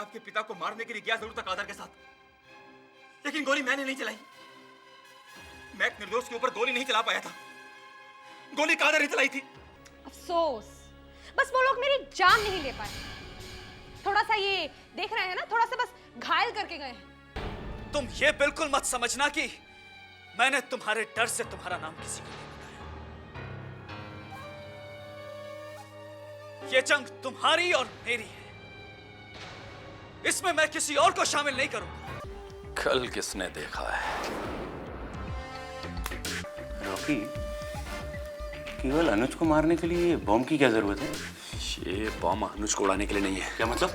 आपके पिता को मारने के लिए गया जरूर था कादर के साथ, लेकिन गोली मैंने नहीं चलाई। मैं एक निर्दोष के ऊपर गोली नहीं चला पाया था, गोली कादर ने चलाई थी। अफसोस, बस वो लोग मेरी जान नहीं ले पाए। थोड़ा सा ये देख रहे हैं ना, थोड़ा सा बस घायल करके गए हैं। तुम ये बिल्कुल मत समझना कि मैंने तुम्हारे डर से तुम्हारा नाम किसी को नहीं बताया। ये जंग तुम्हारी और मेरी है, इसमें मैं किसी और को शामिल नहीं करूंगा। कल किसने देखा है रॉकी, केवल अनुज को मारने के लिए बॉम्ब की क्या जरूरत है? ये बॉम्ब अनुज को उड़ाने के लिए नहीं है। क्या मतलब?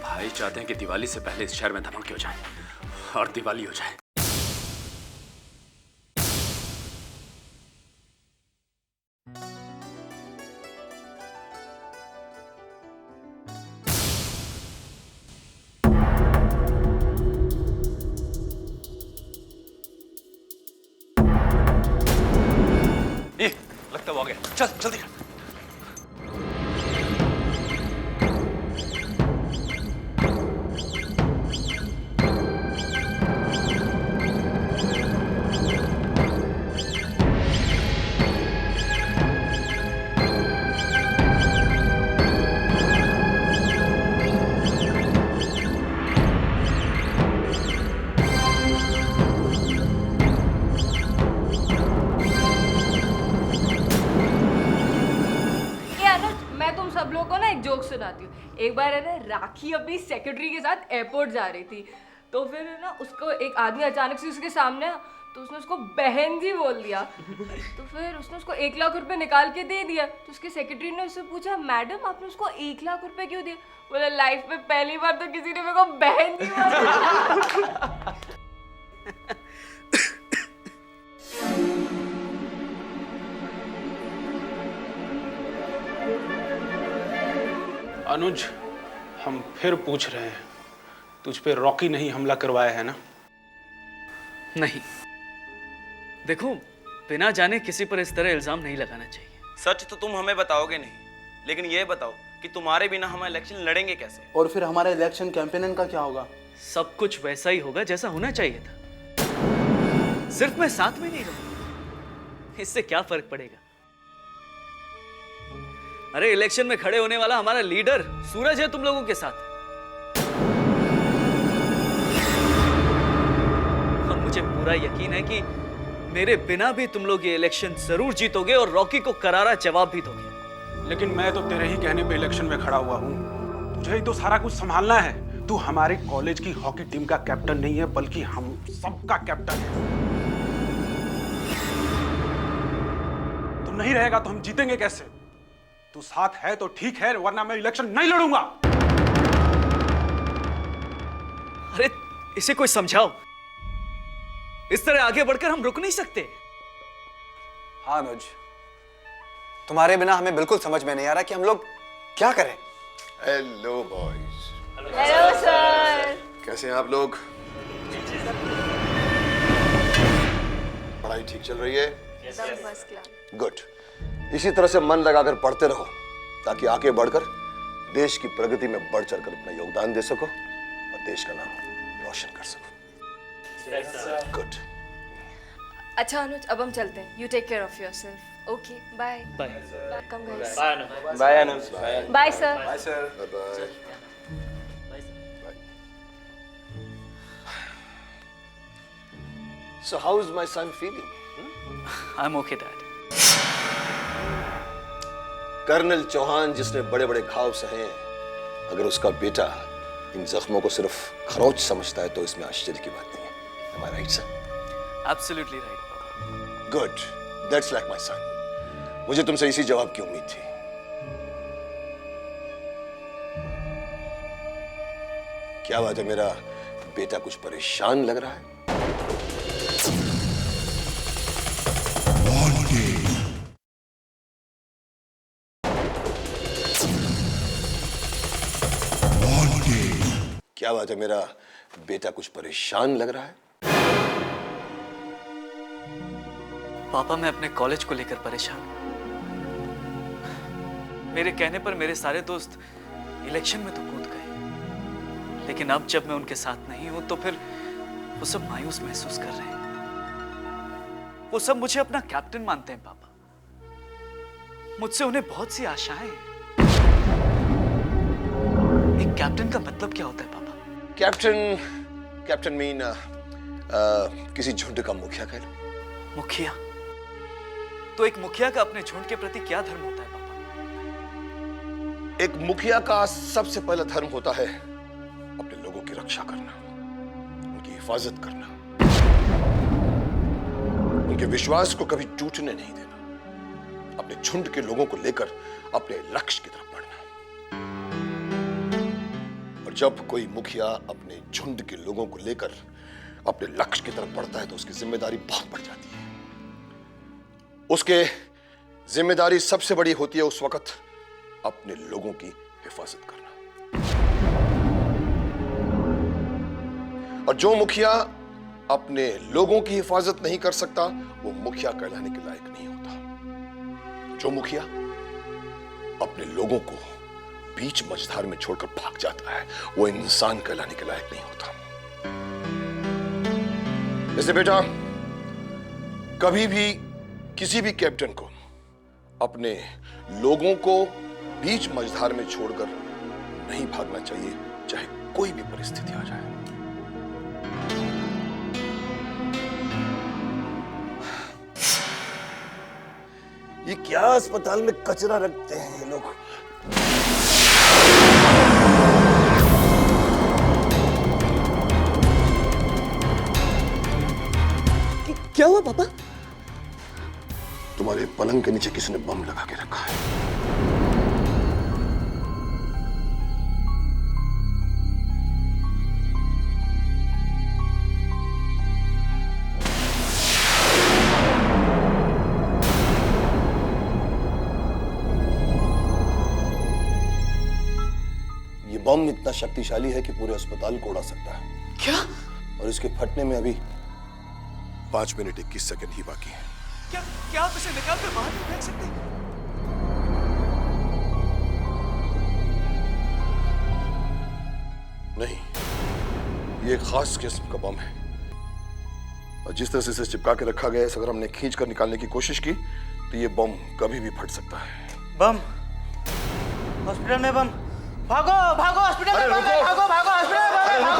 भाई चाहते हैं कि दिवाली से पहले इस शहर में धमाके हो जाए और दिवाली हो जाए। ये लगता वो आ गया, चल जल्दी कर। सब लोगों को ना एक जोक सुनाती हूँ। एक बार है ना राखी अपनी सेक्रेटरी के साथ एयरपोर्ट जा रही थी, तो फिर है ना उसको एक आदमी अचानक से उसके सामने आया, तो उसने उसको बहन जी बोल दिया। तो फिर उसने उसको 1 लाख रुपए निकाल के दे दिया। तो उसके सेक्रेटरी ने उससे पूछा, मैडम आपने उसको 1 लाख रुपए क्यों दिए? बोला, लाइफ में पहली बार तो किसी ने मेरे को बहन जी बोला। अनुज, हम फिर पूछ रहे हैं, तुझ पे रॉकी नहीं हमला करवाया है ना? नहीं, देखो बिना जाने किसी पर इस तरह इल्जाम नहीं लगाना चाहिए। सच तो तुम हमें बताओगे नहीं, लेकिन ये बताओ कि तुम्हारे बिना हम इलेक्शन लड़ेंगे कैसे? और फिर हमारा इलेक्शन कैंपेन का क्या होगा? सब कुछ वैसा ही होगा जैसा होना चाहिए था। सिर्फ मैं साथ में नहीं रहूंगा, इससे क्या फर्क पड़ेगा? अरे इलेक्शन में खड़े होने वाला हमारा लीडर सूरज है तुम लोगों के साथ, और मुझे पूरा यकीन है कि मेरे बिना भी तुम लोग ये इलेक्शन जरूर जीतोगे और रॉकी को करारा जवाब भी दोगे। लेकिन मैं तो तेरे ही कहने पे इलेक्शन में खड़ा हुआ हूँ, तुझे ही तो सारा कुछ संभालना है। तू हमारे कॉलेज की हॉकी टीम का कैप्टन नहीं है, बल्कि हम सबका कैप्टन है। तू नहीं रहेगा तो हम जीतेंगे कैसे? तू साथ है तो ठीक है, वरना मैं इलेक्शन नहीं लड़ूंगा। अरे इसे कोई समझाओ, इस तरह आगे बढ़कर हम रुक नहीं सकते। हाँ अनुज, तुम्हारे बिना हमें बिल्कुल समझ में नहीं आ रहा कि हम लोग क्या करें। Hello boys. Hello sir. कैसे हैं आप लोग? पढ़ाई ठीक चल रही है? गुड। इसी तरह से मन लगाकर पढ़ते रहो ताकि आगे बढ़कर देश की प्रगति में बढ़ चढ़कर अपना योगदान दे सको और देश का नाम रोशन कर सको। गुड। अच्छा अनुज, अब हम चलते हैं। You take care of yourself. Okay, bye. Bye. Come guys. Bye Anuj. Bye sir. Bye sir. Bye. So how is my son feeling? I'm okay, Dad. Colonel Chauhan जिसने बड़े बड़े घाव सहे, अगर उसका बेटा इन जख्मों को सिर्फ खरोच समझता है तो इसमें आश्चर्य की बात नहीं है। Am I right, sir? Absolutely right, Papa. Good. That's like my son. मुझे तुमसे इसी जवाब की उम्मीद थी। क्या बात है, मेरा बेटा कुछ परेशान लग रहा है? क्या बात है, मेरा बेटा कुछ परेशान लग रहा है? पापा, मैं अपने कॉलेज को लेकर परेशान हूं। मेरे कहने पर मेरे सारे दोस्त इलेक्शन में तो कूद गए। लेकिन अब जब मैं उनके साथ नहीं हूं तो फिर वो सब मायूस महसूस कर रहे हैं। वो सब मुझे अपना कैप्टन मानते हैं पापा। मुझसे उन्हें बहुत सी आशाएं हैं। एक कैप्टन का मतलब क्या होता है पापा? कैप्टन मीन किसी झुंड का मुखिया कह लो। मुखिया? तो एक मुखिया का अपने झुंड के प्रति क्या धर्म होता है पापा? एक मुखिया का सबसे पहला धर्म होता है अपने लोगों की रक्षा करना, उनकी हिफाजत करना, उनके विश्वास को कभी टूटने नहीं देना, अपने झुंड के लोगों को लेकर अपने लक्ष्य की तरफ बढ़ना। और जब कोई मुखिया अपने झुंड के लोगों को लेकर अपने लक्ष्य की तरफ बढ़ता है तो उसकी जिम्मेदारी बहुत बढ़ जाती है। उसके जिम्मेदारी सबसे बड़ी होती है उस वक्त अपने लोगों की हिफाजत करना। और जो मुखिया अपने लोगों की हिफाजत नहीं कर सकता वो मुखिया कहलाने के लायक नहीं होता। जो मुखिया अपने लोगों को बीच मझधार में छोड़कर भाग जाता है वो इंसान कहलाने के लायक नहीं होता। जैसे बेटा, कभी भी किसी भी कैप्टन को अपने लोगों को बीच मझधार में छोड़कर नहीं भागना चाहिए, चाहे कोई भी परिस्थिति आ जाए। ये क्या अस्पताल में कचरा रखते हैं ये लोग? क्या हुआ पापा? तुम्हारे पलंग के नीचे किसी ने बम लगा के रखा है। ये बम इतना शक्तिशाली है कि पूरे अस्पताल को उड़ा सकता है। क्या? और इसके फटने में अभी 5 मिनट 21 सेकंड ही बाकी है। क्या आप इसे निकाल कर बाहर नहीं फेंक सकते? नहीं, ये एक खास किस्म का बम है और जिस तरह से इसे चिपका के रखा गया है, अगर हमने खींच कर निकालने की कोशिश की तो ये बम कभी भी फट सकता है। बम हॉस्पिटल में बम! भागो भागो हॉस्पिटल में बम! भागो भागो हॉस्पिटल में!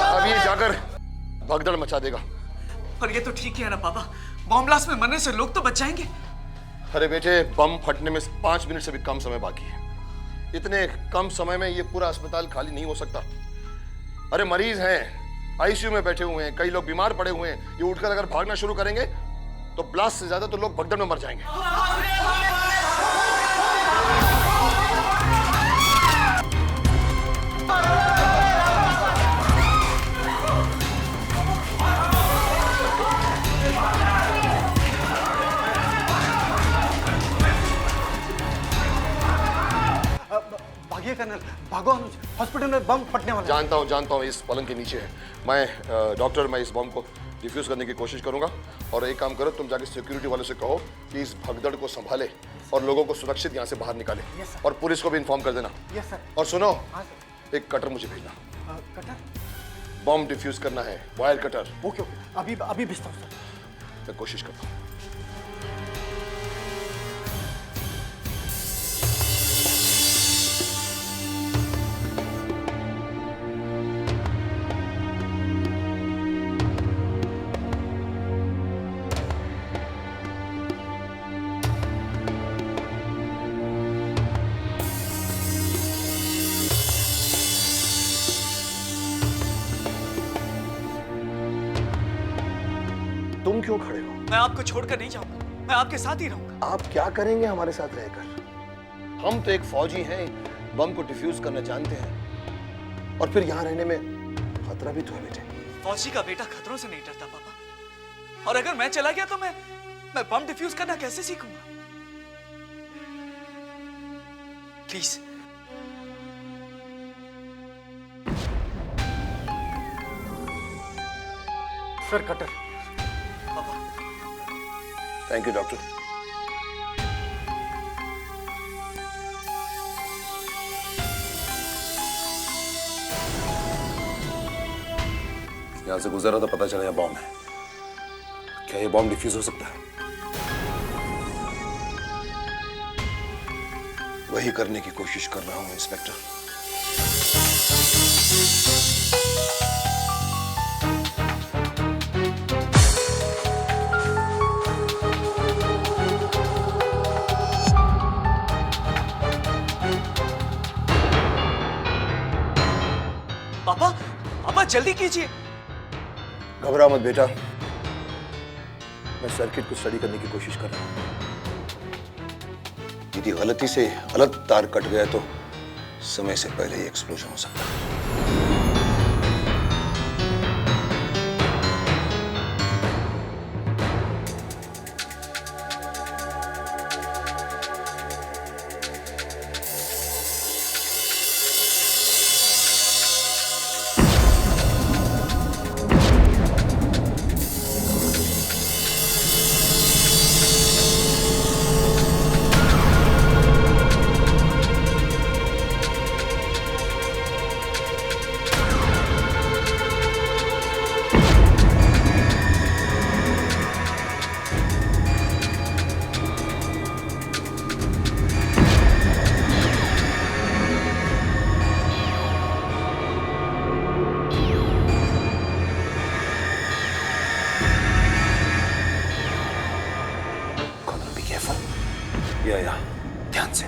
अब ये जाकर भगदड़ मचा देगा। पर ये तो ठीक है ना पापा, बम ब्लास्ट में मरने से लोग तो बच जाएंगे। अरे बेटे, बम फटने में 5 मिनट से भी कम समय बाकी है। इतने कम समय में ये पूरा अस्पताल खाली नहीं हो सकता। अरे मरीज हैं, आईसीयू में बैठे हुए हैं, कई लोग बीमार पड़े हुए हैं। ये उठकर अगर भागना शुरू करेंगे तो ब्लास्ट से ज्यादा तो लोग भगदड़ में मर जाएंगे। भागिए कर्नल, भागो अनुज, हॉस्पिटल में बम फटने वाला है। जानता हूँ इस पलंग के नीचे है। मैं इस बम को डिफ्यूज करने की कोशिश करूंगा। और एक काम करो, तुम जाके सिक्योरिटी वालों से कहो कि इस भगदड़ को संभाले और लोगों को सुरक्षित यहाँ से बाहर निकाले। और पुलिस को भी इन्फॉर्म कर देना। Yes sir. और सुनो, हाँ सर। एक कटर मुझे भेजना। कटर? बम डिफ्यूज करना है, वायर कटर। ओके, अभी भेजता हूँ सर। मैं कोशिश करता हूँ। तुम क्यों खड़े हो? मैं आपको छोड़कर नहीं जाऊंगा, मैं आपके साथ ही रहूंगा। आप क्या करेंगे हमारे साथ रहकर? हम तो एक फौजी हैं, बम को डिफ्यूज करना जानते हैं। और फिर यहाँ रहने में खतरा भी तो है बेटे। फौजी का बेटा खतरों से नहीं डरता पापा। और अगर मैं चला गया तो मैं बम डिफ्यूज करना कैसे सीखूंगा? Please. Sir cutter. Thank you doctor. यहाँ से गुजरा तो पता चला यहाँ बॉम्ब है। क्या ये बॉम्ब डिफ्यूज हो सकता है? वही करने की कोशिश कर रहा हूं इंस्पेक्टर। पापा, पापा जल्दी कीजिए। घबरा मत बेटा, मैं सर्किट को स्टडी करने की कोशिश कर रहा हूं। यदि गलती से अलग तार कट गया तो समय से पहले ही एक्सप्लोजन हो सकता है। या ध्यान से।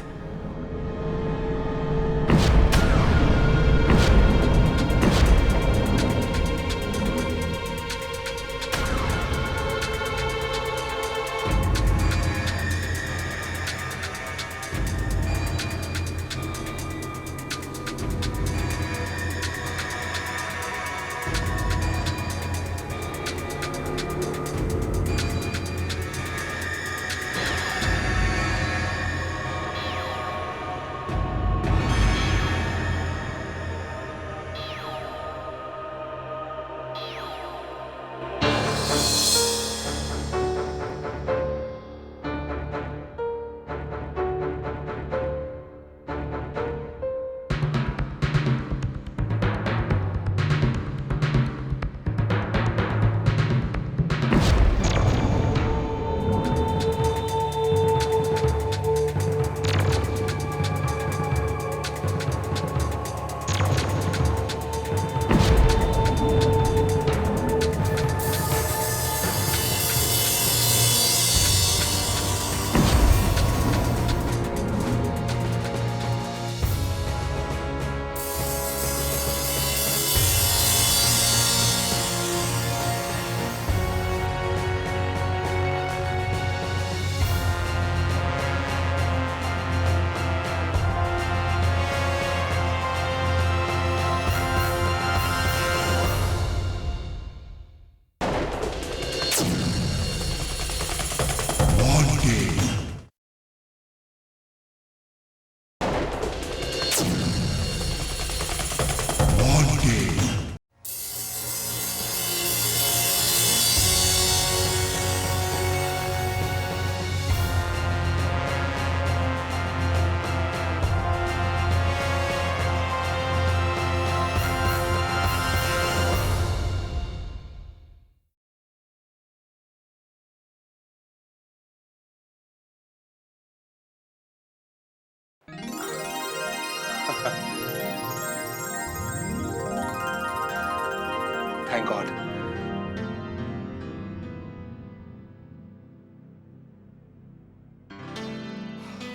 Thank God.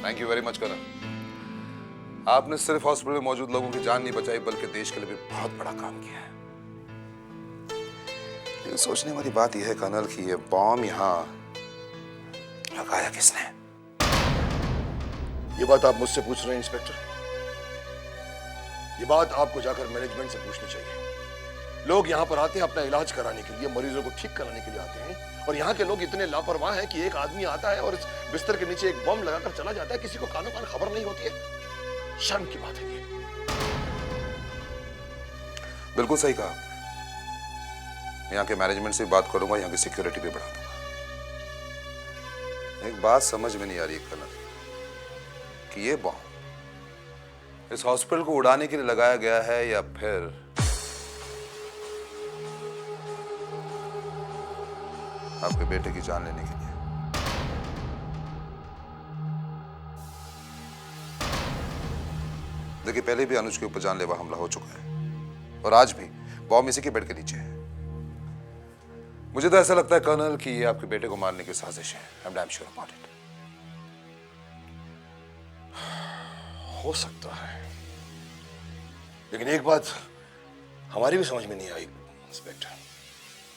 Thank you very much colonel. आपने सिर्फ हॉस्पिटल में मौजूद लोगों की जान नहीं बचाई बल्कि देश के लिए भी बहुत बड़ा काम किया है। लेकिन सोचने वाली बात यह है कर्नल कि ये बॉम्ब यहाँ लगाया किसने? ये बात आप मुझसे पूछ रहे हैं इंस्पेक्टर? ये बात आपको जाकर मैनेजमेंट से पूछनी चाहिए। लोग यहाँ पर आते हैं अपना इलाज कराने के लिए, मरीजों को ठीक कराने के लिए आते हैं, और यहाँ के लोग इतने लापरवाह हैं कि एक आदमी आता है और इस बिस्तर के नीचे एक बम लगाकर चला जाता है, किसी को कानो कान खबर नहीं होती है। शर्म की बात है ये। बिल्कुल सही कहा। यहाँ के मैनेजमेंट से बात करूंगा, यहाँ की सिक्योरिटी भी बढ़ा दूंगा। एक बात समझ में नहीं आ रही कर्नल कि ये बॉम्ब इस हॉस्पिटल को उड़ाने के लिए लगाया गया है या फिर आपके बेटे की जान लेने के लिए। देखिए, पहले भी अनुज के ऊपर जानलेवा हमला हो चुका है और आज भी बॉम्ब इसी के बेड के नीचे है। मुझे तो ऐसा लगता है कर्नल कि ये आपके बेटे को मारने की साजिश है। I am damn sure about it. हो सकता है, लेकिन एक बात हमारी भी समझ में नहीं आई इंस्पेक्टर,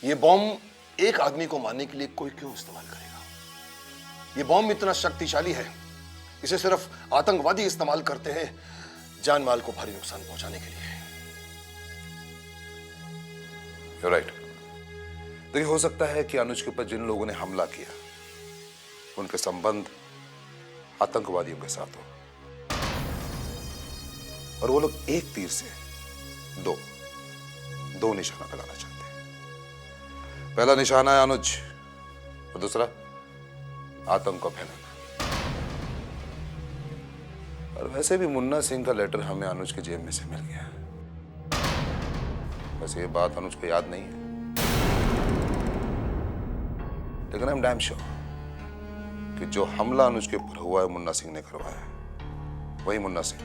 ये बॉम्ब एक आदमी को मारने के लिए कोई क्यों इस्तेमाल करेगा? ये बॉम्ब इतना शक्तिशाली है, इसे सिर्फ आतंकवादी इस्तेमाल करते हैं जान माल को भारी नुकसान पहुंचाने के लिए। You're right। देखिए, हो सकता है कि अनुज के ऊपर जिन लोगों ने हमला किया उनके संबंध आतंकवादियों के साथ हो, और वो लोग एक तीर से दो निशाना लगाना चाहते हैं। पहला निशाना है अनुज और दूसरा आतंक को फैलाना। और वैसे भी मुन्ना सिंह का लेटर हमें अनुज के जेब में से मिल गया। वैसे ये बात अनुज को याद नहीं है, लेकिन आई एम डैम श्योर कि जो हमला अनुज के ऊपर हुआ है मुन्ना सिंह ने करवाया। वही मुन्ना सिंह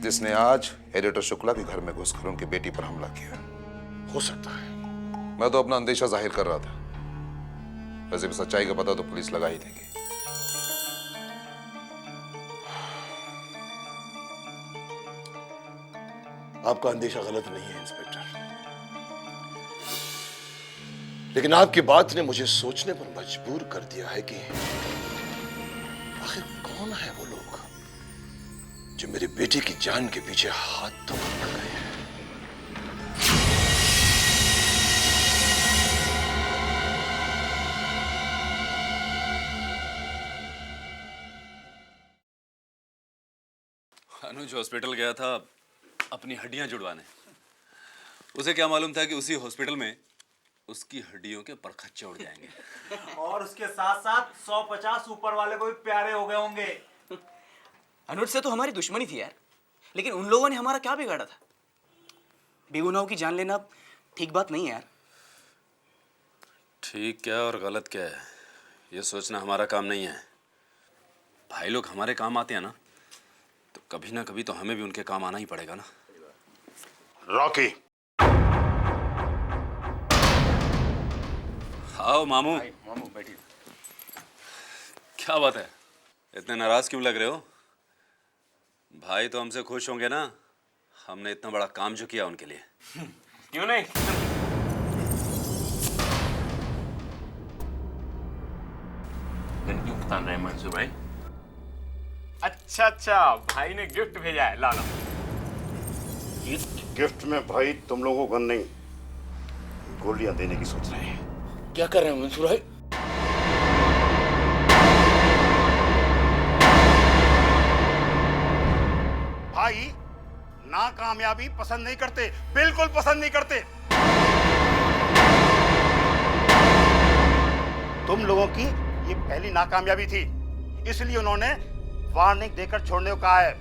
जिसने आज एडिटर शुक्ला के घर में घुसकर उनकी बेटी पर हमला किया। हो सकता है। मैं तो अपना अंदेशा जाहिर कर रहा था, वैसे भी सच्चाई का पता तो पुलिस लगा ही देगी। आपका अंदेशा गलत नहीं है इंस्पेक्टर, लेकिन आपकी बात ने मुझे सोचने पर मजबूर कर दिया है कि आखिर कौन है वो लोग जो मेरी बेटी की जान के पीछे हाथ धोकर पड़ गए हैं। अनुज हॉस्पिटल गया था अपनी हड्डियां जुड़वाने। उसे क्या मालूम था कि उसी हॉस्पिटल में उसकी हड्डियों के परखच्चे उड़ जाएंगे। और उसके साथ साथ 150 ऊपर वाले को भी प्यारे हो गए होंगे। अनुज से तो हमारी दुश्मनी थी यार, लेकिन उन लोगों ने हमारा क्या बिगाड़ा था? बेगुनाहों की जान लेना ठीक बात नहीं है यार। ठीक क्या और गलत क्या है ये सोचना हमारा काम नहीं है। भाई लोग हमारे काम आते हैं ना, तो कभी ना कभी तो हमें भी उनके काम आना ही पड़ेगा ना। रॉकी, आओ मामू। मामू बैठिए। क्या बात है, इतने नाराज क्यों लग रहे हो? भाई तो हमसे खुश होंगे ना, हमने इतना बड़ा काम जो किया उनके लिए। क्यों नहीं? क्यों तान रहे मंसूर भाई? अच्छा, भाई ने गिफ्ट भेजा है, ला लो। गिफ्ट में भाई तुम लोगों को नहीं, गोलियां देने की सोच रहे हैं। क्या कर रहे हैं मंसूर भाई? भाई नाकामयाबी पसंद नहीं करते, बिल्कुल पसंद नहीं करते। तुम लोगों की ये पहली नाकामयाबी थी, इसलिए उन्होंने वार्निंग देकर छोड़ने को कहा है।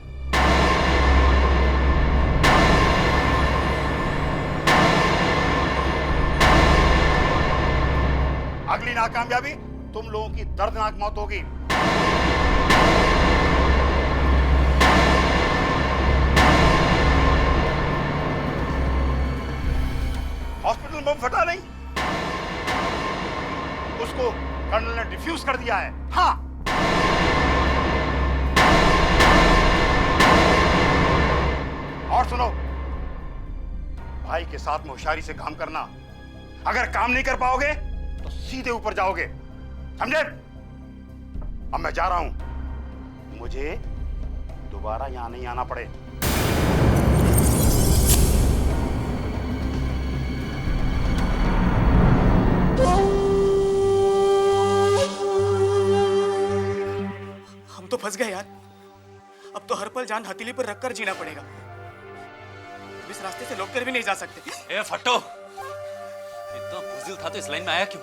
अगली नाकामयाबी तुम लोगों की दर्दनाक मौत होगी। हॉस्पिटल बम फटा नहीं, उसको कर्नल ने डिफ्यूज कर दिया है। हाँ, और सुनो, भाई के साथ में होशियारी से काम करना। अगर काम नहीं कर पाओगे तो सीधे ऊपर जाओगे, समझे? अब मैं जा रहा हूं, मुझे दोबारा यहां नहीं आना पड़े। हम तो फंस गए यार। अब तो हर पल जान हथेली पर रखकर जीना पड़ेगा। अब इस रास्ते से लौटकर भी नहीं जा सकते। ए फट्टो, इतना बुज़दिल था तो इस लाइन में आया क्यों?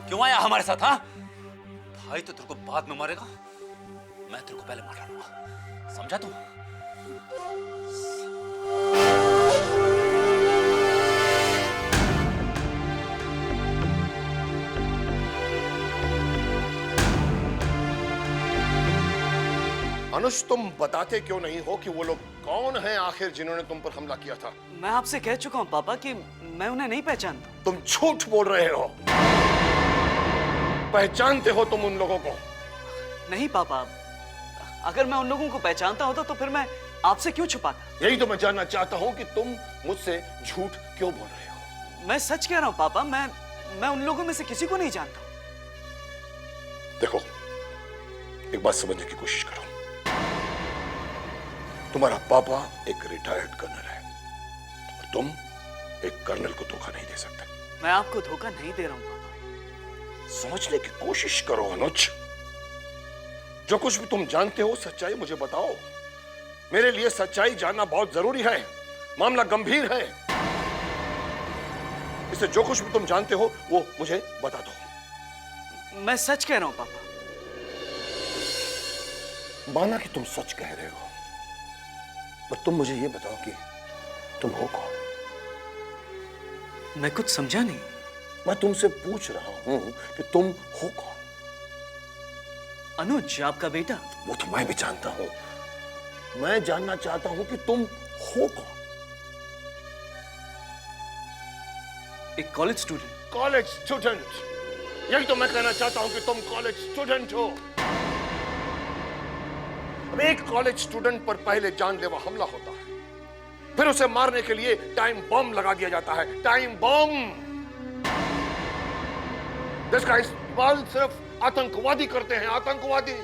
क्यों आया हमारे साथ? हाँ, भाई तो तेरे को बाद में मारेगा, मैं तेरे को पहले मार डालूंगा, समझा तू? अनुज, तुम बताते क्यों नहीं हो कि वो लोग कौन हैं आखिर जिन्होंने तुम पर हमला किया था? मैं आपसे कह चुका हूं पापा कि मैं उन्हें नहीं पहचानता। तुम झूठ बोल रहे हो। पहचानते हो तुम उन लोगों को? नहीं पापा, अगर मैं उन लोगों को पहचानता होता तो फिर मैं आपसे क्यों छुपाता? यही तो मैं जानना चाहता हूं कि तुम मुझसे झूठ क्यों बोल रहे हो। मैं सच कह रहा हूं पापा, मैं उन लोगों में से किसी को नहीं जानता। देखो, एक बात समझने की कोशिश करो। तुम्हारा पापा एक रिटायर्ड कर्नल है और तुम एक कर्नल को धोखा नहीं दे सकते। मैं आपको धोखा नहीं दे रहा हूं पापा। समझने की कोशिश करो अनुज। जो कुछ भी तुम जानते हो सच्चाई मुझे बताओ। मेरे लिए सच्चाई जानना बहुत जरूरी है। मामला गंभीर है, इसलिए जो कुछ भी तुम जानते हो वो मुझे बता दो। मैं सच कह रहा हूं पापा। माना कि तुम सच कह रहे हो, पर तुम मुझे ये बताओ कि तुम हो कौन? मैं कुछ समझा नहीं। मैं तुमसे पूछ रहा हूं कि तुम हो कौन? अनुज, आपका बेटा। वो तो मैं भी जानता हूं। मैं जानना चाहता हूं कि तुम हो कौन? एक कॉलेज स्टूडेंट। College student? यही तो मैं कहना चाहता हूं कि तुम कॉलेज स्टूडेंट हो। अब एक कॉलेज स्टूडेंट पर पहले जानलेवा हमला होता है, फिर उसे मारने के लिए टाइम बम लगा दिया जाता है। टाइम बम, जिसका इस्तेमाल सिर्फ आतंकवादी करते हैं। आतंकवादी।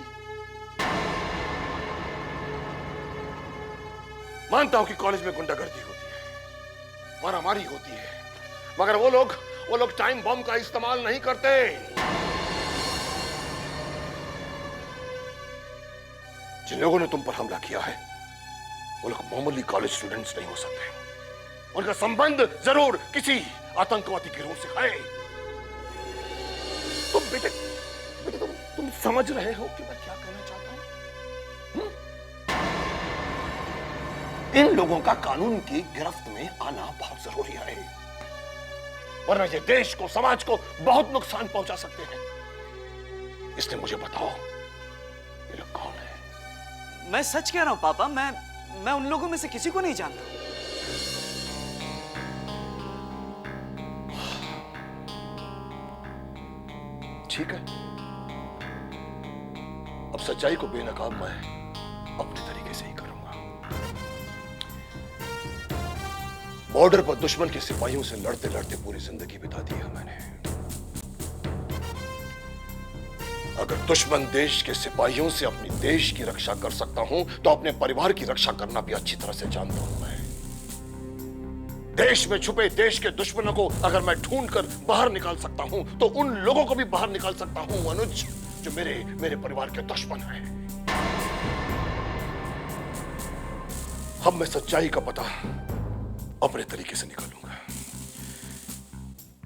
मानता हूं कि कॉलेज में गुंडागर्दी होती है, मारामारी होती है, मगर वो लोग टाइम बम का इस्तेमाल नहीं करते। जिन लोगों ने तुम पर हमला किया है वो लोग मामूली कॉलेज स्टूडेंट्स नहीं हो सकते। उनका संबंध जरूर किसी आतंकवादी गिरोह से है। तुम बेटे तुम समझ रहे हो कि मैं क्या कहना चाहता हूं? इन लोगों का कानून की गिरफ्त में आना बहुत जरूरी है, वरना ये देश को, समाज को बहुत नुकसान पहुंचा सकते हैं। इसलिए मुझे बताओ, ये लोग कौन है? मैं सच कह रहा हूं पापा। मैं उन लोगों में से किसी को नहीं जानता। ठीक है, अब सच्चाई को बेनकाब मैं अपने तरीके से ही करूंगा। बॉर्डर पर दुश्मन के सिपाहियों से लड़ते लड़ते पूरी जिंदगी बिता दी है मैंने। अगर दुश्मन देश के सिपाहियों से अपनी देश की रक्षा कर सकता हूं तो अपने परिवार की रक्षा करना भी अच्छी तरह से जानता हूं मैं। देश में छुपे देश के दुश्मनों को अगर मैं ढूंढकर बाहर निकाल सकता हूं तो उन लोगों को भी बाहर निकाल सकता हूं अनुज, जो मेरे परिवार के दुश्मन हैं। अब मैं सच्चाई का पता अपने तरीके से निकालूंगा।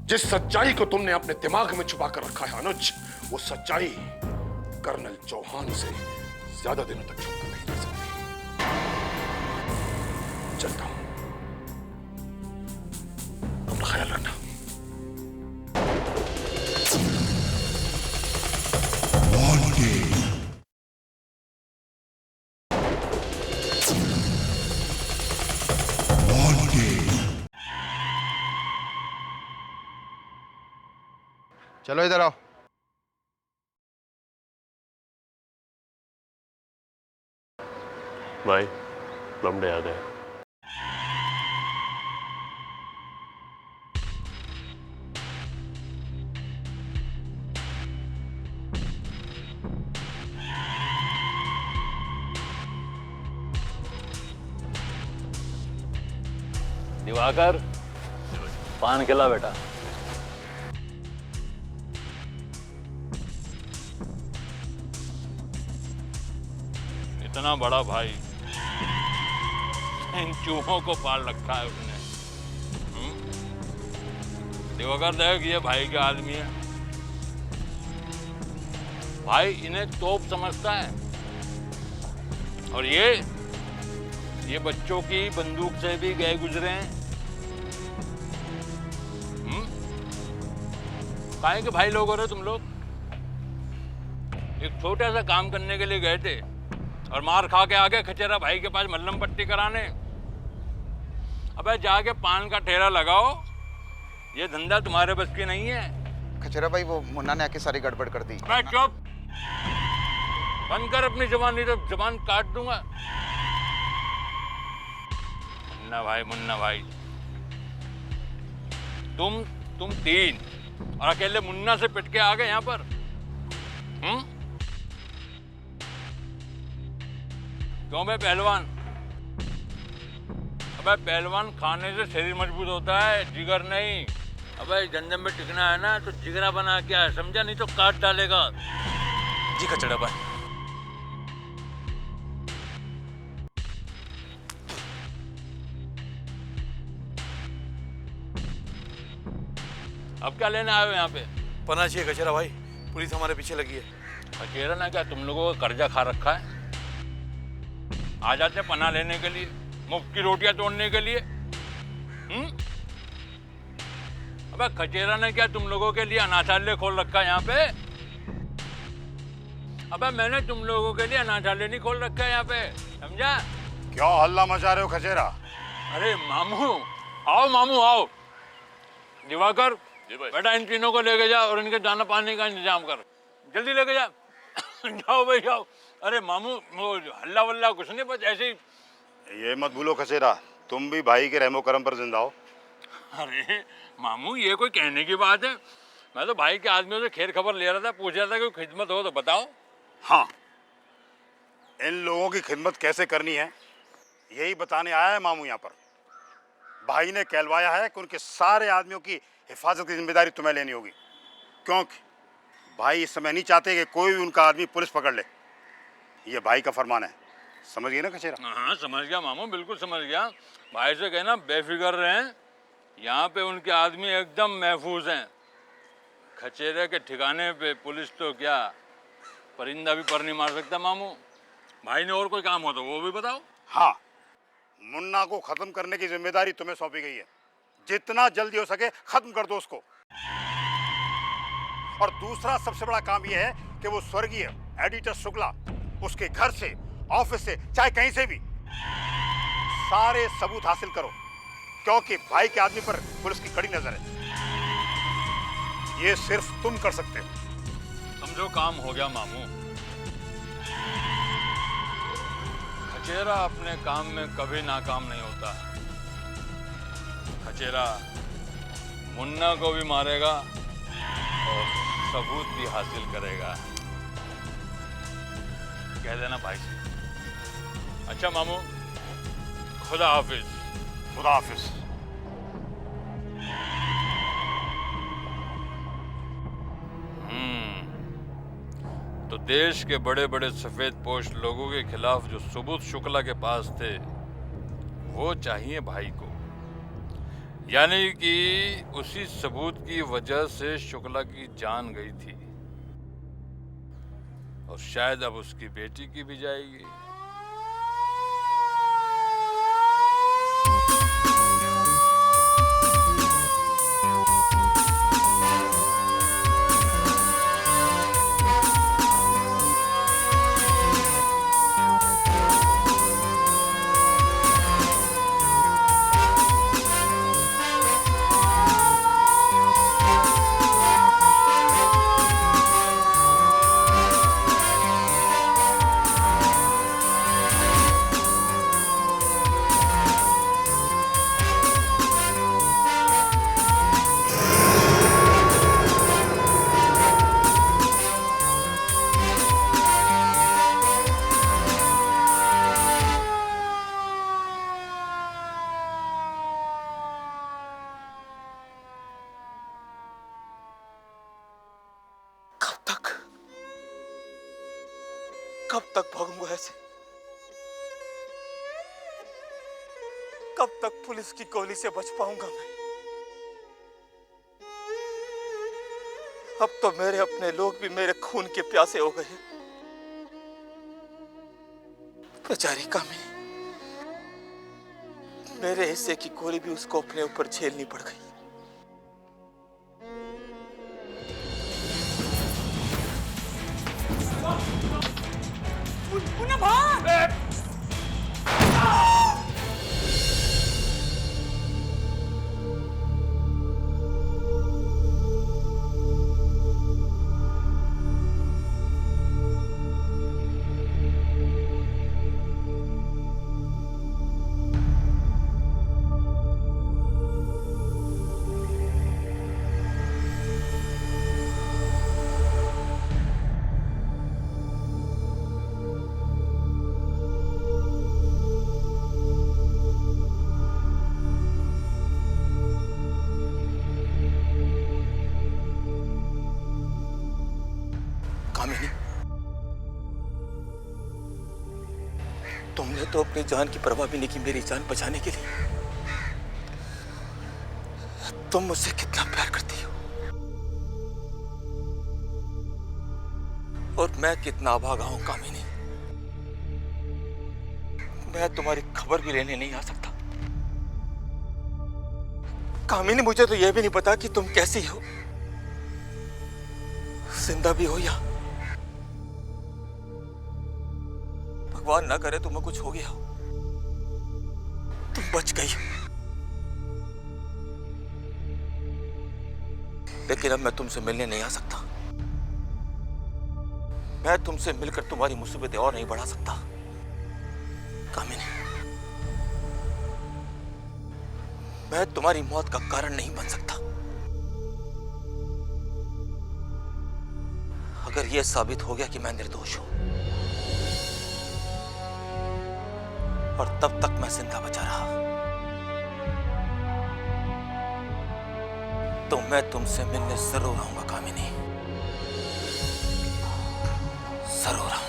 जिस सच्चाई को तुमने अपने दिमाग में छुपा कर रखा है अनुज, वो सच्चाई कर्नल चौहान से ज्यादा दिनों तक छुप कर नहीं रह सकती। चलता हूं, अपना ख्याल रखना। चलो इधर आओ। भाई, लमड़े आ गए। दिवाकर, पान खिला बेटा। इतना बड़ा भाई, इन चूहों को पाल रखा है उसने। दिवाकर देख, ये भाई के आदमी है। भाई इन्हें तोप समझता है, और ये बच्चों की बंदूक से भी गए गुजरे हैं। काहे के भाई लोग हो रहे तुम लोग? एक छोटा सा काम करने के लिए गए थे, और मार खा के आगे खचेरा भाई के पास मल्लम पट्टी कराने। अबे जाके पान का ठेला लगाओ, ये धंधा तुम्हारे बस की नहीं है। खचेरा भाई वो मुन्ना ने आके सारी गड़बड़ कर दी। मैं चुप, बंद कर अपनी जबान, नहीं तो जबान काट दूंगा। मुन्ना भाई तुम तीन और अकेले मुन्ना से पिट के आ गए यहाँ पर। क्यों बे पहलवान? अबे पहलवान खाने से शरीर मजबूत होता है, जिगर नहीं। अबे धंधे में टिकना है ना तो जिगरा बना क्या है, समझा? नहीं तो काट डालेगा। जी खचेड़ा भाई। अब क्या लेने आए हो यहाँ पे? पना चाहिए खचेरा भाई, पुलिस हमारे पीछे लगी है। खचेरा ने क्या तुम लोगों का कर्जा खा रखा है? आ जाते पना लेने के लिए, मुफ्त की रोटियां तोड़ने के लिए। अबे खचेरा ने क्या तुम लोगों के लिए अनाथालय खोल रखा है यहाँ पे? अबे मैंने तुम लोगों के लिए अनाथालय नहीं खोल रखा है यहाँ पे, समझा? क्यों हल्ला मचा रहे हो खचेरा? अरे मामू आओ। दिवाकर बेटा इन तीनों को लेके जा और इनके दाना पानी का इंतजाम कर, जल्दी लेके जा। जाओ भाई जाओ। अरे मामू वो हल्ला वल्ला कुछ नहीं, बस ऐसे ही। ये मत भूलो खचेरा, तुम भी भाई के रहमो करम पर जिंदा हो। अरे मामू ये कोई कहने की बात है? मैं तो भाई के आदमियों से खैर खबर ले रहा था, पूछ रहा था कोई खिदमत हो तो बताओ। हाँ, इन लोगों की खिदमत कैसे करनी है यही बताने आया है मामू यहाँ पर। भाई ने कहलवाया है कि उनके सारे आदमियों की हिफाजत की जिम्मेदारी तुम्हें लेनी होगी, क्योंकि भाई इस समय नहीं चाहते कि कोई भी उनका आदमी पुलिस पकड़ ले। ये भाई का फरमान है, समझ गए ना खचेरा? हाँ समझ गया मामू, बिल्कुल समझ गया। भाई से कहना बेफिक्र रहें, यहाँ पे उनके आदमी एकदम महफूज हैं। खचेरे के ठिकाने पे पुलिस तो क्या परिंदा भी पर नहीं मार सकता मामू। भाई ने और कोई काम हो तो वो भी बताओ। हाँ, मुन्ना को खत्म करने की जिम्मेदारी तुम्हें सौंपी गई है। जितना जल्दी हो सके खत्म कर दो उसको। और दूसरा सबसे बड़ा काम यह है कि वो स्वर्गीय एडिटर शुक्ला, उसके घर से, ऑफिस से, चाहे कहीं से भी सारे सबूत हासिल करो, क्योंकि भाई के आदमी पर पुलिस की कड़ी नजर है। ये सिर्फ तुम कर सकते हो। समझो काम हो गया मामू। खचेरा अपने काम में कभी नाकाम नहीं होता। खचेरा मुन्ना को भी मारेगा और सबूत भी हासिल करेगा। कह देना भाई से। अच्छा मामू, खुदा हाफिज। खुदा हाफिज। तो देश के बड़े बड़े सफेद पोश लोगों के खिलाफ जो सबूत शुक्ला के पास थे वो चाहिए भाई को। यानी कि उसी सबूत की वजह से शुक्ला की जान गई थी और शायद अब उसकी बेटी की भी जाएगी। कब तक भागूंगा ऐसे? कब तक पुलिस की गोली से बच पाऊंगा मैं? अब तो मेरे अपने लोग भी मेरे खून के प्यासे हो गए। बेचारी कामिनी, मेरे हिस्से की गोली भी उसको अपने ऊपर झेलनी पड़ गई। मुन्ना भाग! तुमने तो अपनी जान की परवाह भी नहीं की मेरी जान बचाने के लिए। तुम मुझसे कितना प्यार करती हो और मैं कितना अभागा हूं कामिनी। मैं तुम्हारी खबर भी लेने नहीं आ सकता। कामिनी, मुझे तो यह भी नहीं पता कि तुम कैसी हो, जिंदा भी हो या भगवान ना करे तुम्हें कुछ हो गया हो। तुम बच गई, लेकिन अब मैं तुमसे मिलने नहीं आ सकता। मैं तुमसे मिलकर तुम्हारी मुसीबतें और नहीं बढ़ा सकता कामिनी। मैं तुम्हारी मौत का कारण नहीं बन सकता। अगर यह साबित हो गया कि मैं निर्दोष हूं और तब तक मैं जिंदा बचा रहा, तो मैं तुमसे मिलने जरूर आऊंगा कामिनी, जरूर आऊंगा।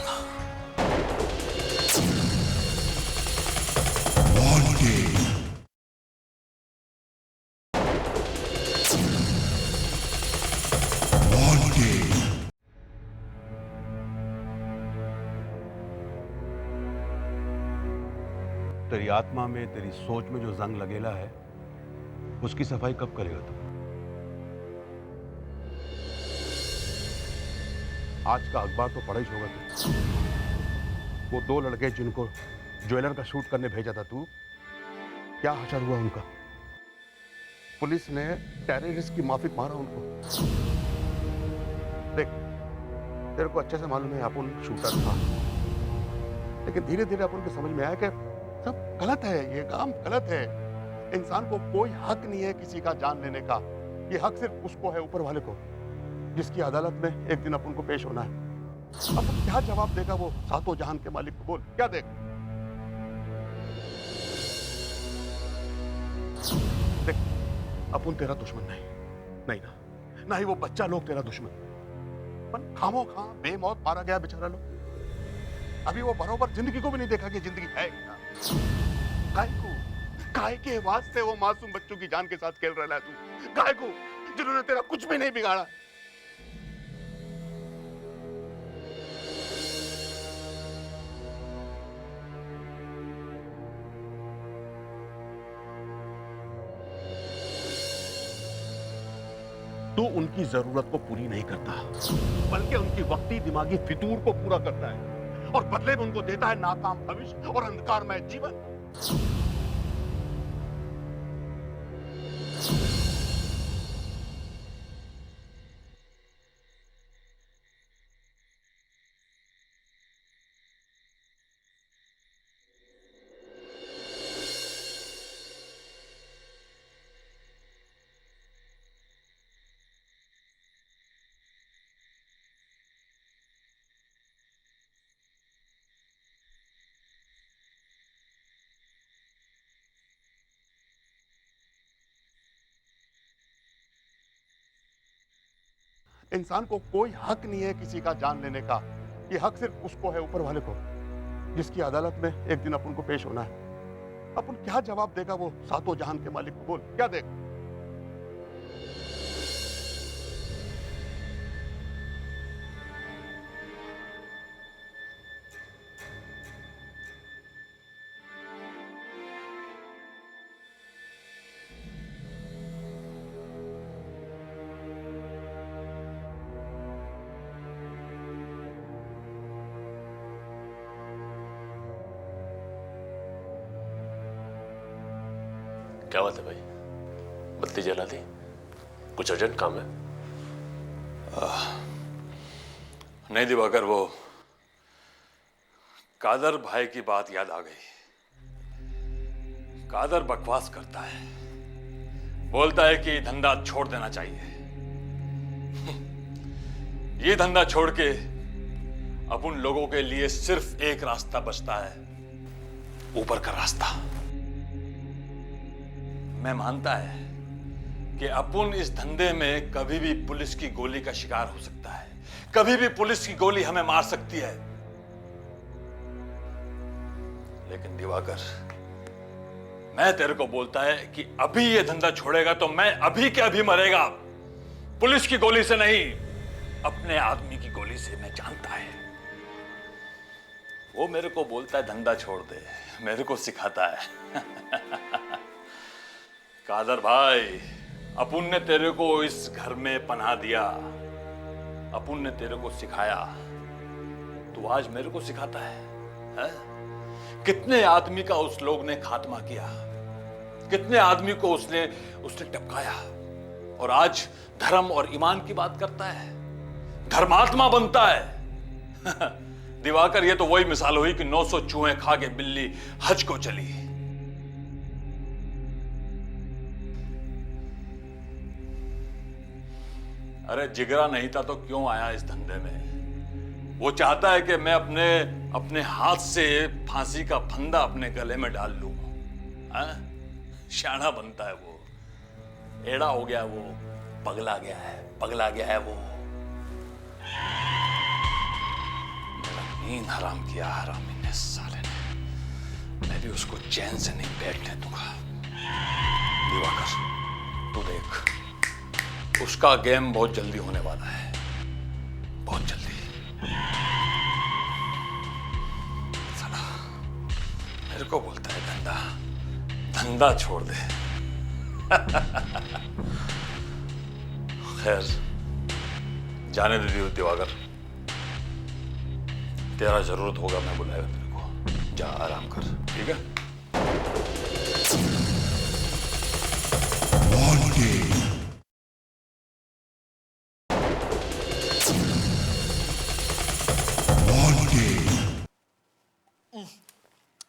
तेरी आत्मा में, तेरी सोच में जो जंग लगेला है, उसकी सफाई कब करेगा तू? आज का अखबार तो पढ़ा ही होगा तू। वो 2 लड़के जिनको ज्वेलर का शूट करने भेजा था तू, क्या हशर हुआ उनका? पुलिस ने टेररिस्ट की माफिक मारा उनको। देख, तेरे को अच्छे से मालूम है अपन शूटर था, लेकिन धीरे धीरे अपन को समझ में आया कि सब गलत है, ये काम गलत है। इंसान को कोई हक नहीं है किसी का जान लेने का। ये हक सिर्फ उसको है, ऊपर वाले को, जिसकी अदालत में एक दिन अपन को पेश होना है। अब क्या जवाब देगा वो सातों जहान के मालिक को? बोल, क्या देगा? देख, अपन तेरा दुश्मन नहीं ना, ना ही वो बच्चा लोग तेरा दुश्मन। पर खामो खा बेमौत मारा गया बेचारा लोग। अभी वो बरोबर जिंदगी को भी नहीं देखा कि जिंदगी है क्या। काय के वास्ते वो मासूम बच्चों की जान के साथ खेल रहा है तू? काय को, जिन्होंने तेरा कुछ भी नहीं बिगाड़ा। तू उनकी जरूरत को पूरी नहीं करता, बल्कि उनकी वक्ती दिमागी फितूर को पूरा करता है और बदले में उनको देता है नाकाम भविष्य और अंधकारमय जीवन। इंसान को कोई हक नहीं है किसी का जान लेने का। ये हक सिर्फ उसको है, ऊपर वाले को, जिसकी अदालत में एक दिन अपन को पेश होना है। अपन क्या जवाब देगा वो सातों जहान के मालिक को? बोल, क्या देगा? क्या बात है भाई, बत्ती जला दी? कुछ अर्जेंट काम है? नहीं दिवाकर, वो कादर भाई की बात याद आ गई। कादर बकवास करता है, बोलता है कि धंधा छोड़ देना चाहिए। ये धंधा छोड़ के अब उन लोगों के लिए सिर्फ एक रास्ता बचता है, ऊपर का रास्ता। मैं मानता है कि अपुन इस धंधे में कभी भी पुलिस की गोली का शिकार हो सकता है, कभी भी पुलिस की गोली हमें मार सकती है, लेकिन दिवाकर, मैं तेरे को बोलता है कि अभी ये धंधा छोड़ेगा तो मैं अभी के अभी मरेगा। पुलिस की गोली से नहीं, अपने आदमी की गोली से। मैं जानता है वो मेरे को बोलता है धंधा छोड़ दे, मेरे को सिखाता है। कादर भाई, अपुन ने तेरे को इस घर में पनाह दिया, अपुन ने तेरे को सिखाया, तू आज मेरे को सिखाता है? कितने आदमी का उस लोग ने खात्मा किया, कितने आदमी को उसने टपकाया, और आज धर्म और ईमान की बात करता है, धर्मात्मा बनता है। दिवाकर, ये तो वही मिसाल हुई कि 900 चूहे खा के बिल्ली हज को चली। अरे जिगरा नहीं था तो क्यों आया इस धंधे में? वो चाहता है कि मैं अपने हाथ से फांसी का फंदा अपने गले में डाल लूं। शाना बनता है वो, एड़ा हो गया वो, पगला गया है वो। मेरा नींद हराम किया हरामी ने, साले ने। मैं भी उसको चैन से नहीं बैठने दूंगा। दिवाकर, तू देख, उसका गेम बहुत जल्दी होने वाला है, बहुत जल्दी। साला मेरे को बोलता है धंधा छोड़ दे। खैर, जाने दे दिवाकर, तेरा जरूरत होगा मैं बुलाएगा तेरे को। जा आराम कर, ठीक है?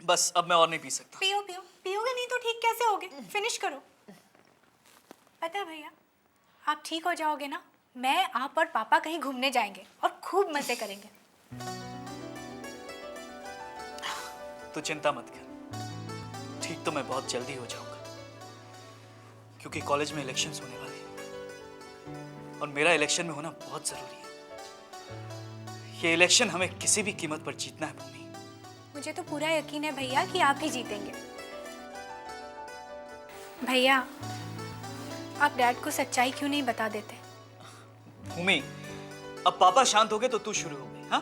बस अब मैं और नहीं पी सकता। पियोगे नहीं तो ठीक कैसे होगे? फिनिश करो। पता है भैया, आप ठीक हो जाओगे ना, मैं, आप और पापा कहीं घूमने जाएंगे और खूब मजे करेंगे। तू चिंता मत कर, ठीक तो मैं बहुत जल्दी हो जाऊंगा, क्योंकि कॉलेज में इलेक्शंस होने वाले हैं और मेरा इलेक्शन में होना बहुत जरूरी है। ये इलेक्शन हमें किसी भी कीमत पर जीतना है भूमि। मुझे तो पूरा यकीन है भैया कि आप ही जीतेंगे। भैया, आप डैड को सच्चाई क्यों नहीं बता देते? भूमि, अब पापा शांत हो गए तो तू शुरू हो गई। हाँ,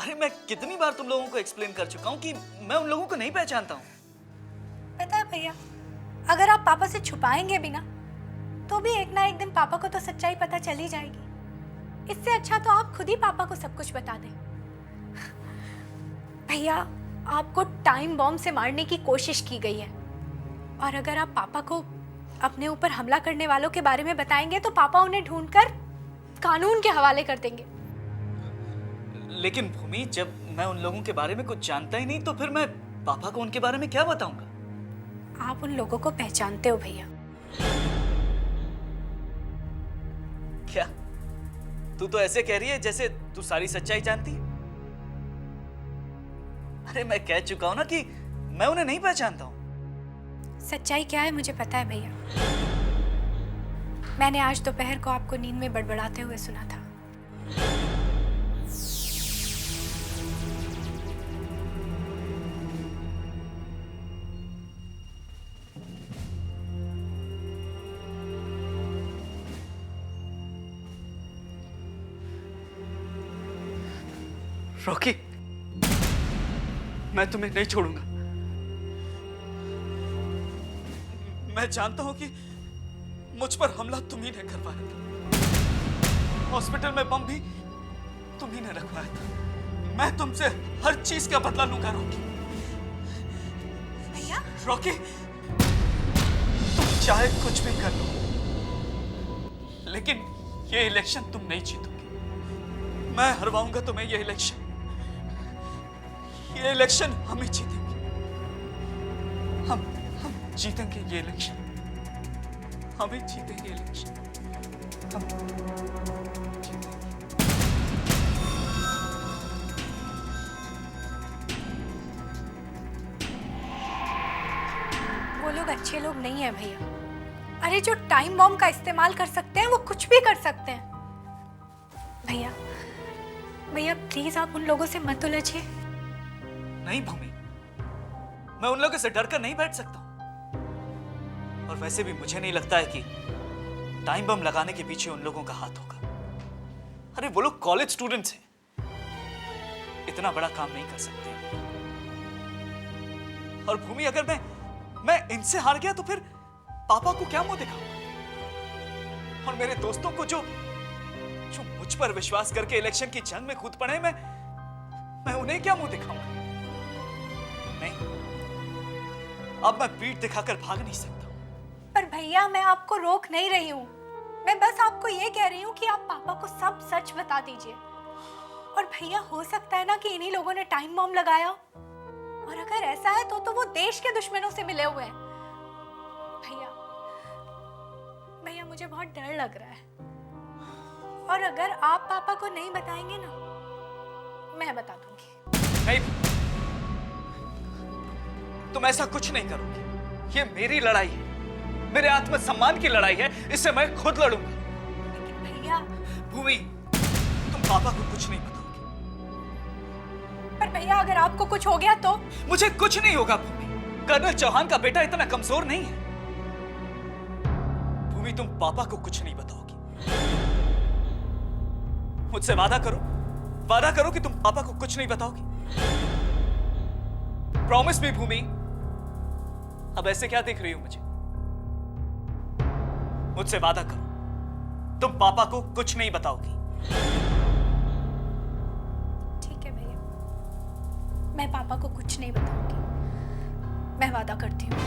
अरे मैं कितनी बार तुम लोगों को एक्सप्लेन कर चुका हूँ कि मैं उन लोगों को नहीं पहचानता हूँ। पता है भैया, अगर आप पापा से छुपाएंगे भी ना, तो भी एक ना एक दिन पापा को तो सच्चाई पता चल ही जाएगी। इससे अच्छा तो आप खुद ही पापा को सब कुछ बता दें। भैया, आपको टाइम बॉम्ब से मारने की कोशिश की गई है, और अगर आप पापा को अपने ऊपर हमला करने वालों के बारे में बताएंगे तो पापा उन्हें ढूंढकर कानून के हवाले कर देंगे। लेकिन भूमि, जब मैं उन लोगों के बारे में कुछ जानता ही नहीं तो फिर मैं पापा को उनके बारे में क्या बताऊंगा? आप उन लोगों को पहचानते हो भैया। क्या तू तो ऐसे कह रही है जैसे तू सारी सच्चाई जानती है? अरे मैं कह चुका हूं ना कि मैं उन्हें नहीं पहचानता हूं। सच्चाई क्या है मुझे पता है भैया। मैंने आज दोपहर को आपको नींद में बड़बड़ाते हुए सुना था। रॉकी, मैं तुम्हें नहीं छोड़ूंगा। मैं जानता हूं कि मुझ पर हमला तुम ही ने करवाया था, हॉस्पिटल में बम भी तुम ही ने रखवाया था। मैं तुमसे हर चीज का बदला लूंगा रॉकी। भैया, रॉकी, तुम चाहे कुछ भी कर लो, लेकिन ये इलेक्शन तुम नहीं जीतोगे। मैं हरवाऊंगा तुम्हें ये इलेक्शन। ये इलेक्शन हम ही जीतेंगे। हम जीतेंगे ये इलेक्शन। हम ही जीतेंगे इलेक्शन। हम जीतेंगे। वो लोग अच्छे लोग नहीं है भैया। अरे जो टाइम बॉम्ब का इस्तेमाल कर सकते हैं वो कुछ भी कर सकते हैं। भैया, भैया प्लीज आप उन लोगों से मत उलझिए। नहीं भूमि, मैं उन लोगों से डरकर नहीं बैठ सकता। और वैसे भी मुझे नहीं लगता है कि टाइम बम लगाने के पीछे उन लोगों का हाथ होगा। अरे वो लोग कॉलेज स्टूडेंट्स हैं, इतना बड़ा काम नहीं कर सकते। और भूमि, अगर मैं इनसे हार गया तो फिर पापा को क्या मुंह दिखाऊंगा? और मेरे दोस्तों को जो मुझ पर विश्वास करके इलेक्शन की जंग में कूद पड़े, मैं उन्हें क्या मुंह दिखाऊंगा? नहीं, अब मैं पीठ दिखाकर भाग नहीं सकता। पर भैया, मैं आपको रोक नहीं रही हूँ। मैं बस आपको ये कह रही हूँ कि आप पापा को सब सच बता दीजिए। और भैया, हो सकता है ना कि इन्हीं लोगों ने टाइम बम लगाया, और अगर ऐसा है तो वो देश के दुश्मनों से मिले हुए हैं। भैया, मुझे बहुत डर लग रहा है। और अगर आप पापा को नहीं बताएंगे ना, मैं बता दूंगी। नहीं, तुम ऐसा कुछ नहीं करोगे। ये मेरी लड़ाई है, मेरे आत्मसम्मान की लड़ाई है, इससे मैं खुद लड़ूंगा। लेकिन भैया। भूमि, तुम पापा को कुछ नहीं बताओगे। पर भैया, अगर आपको कुछ हो गया तो? मुझे कुछ नहीं होगा भूमि। कर्नल चौहान का बेटा इतना कमजोर नहीं है। भूमि, तुम पापा को कुछ नहीं बताओगी। मुझसे वादा करो कि तुम पापा को कुछ नहीं बताओगी। प्रॉमिस मी भूमि। अब ऐसे क्या देख रही हो मुझे? मुझसे वादा करो, तुम पापा को कुछ नहीं बताओगी। ठीक है भैया, मैं पापा को कुछ नहीं बताऊंगी। मैं वादा करती हूँ।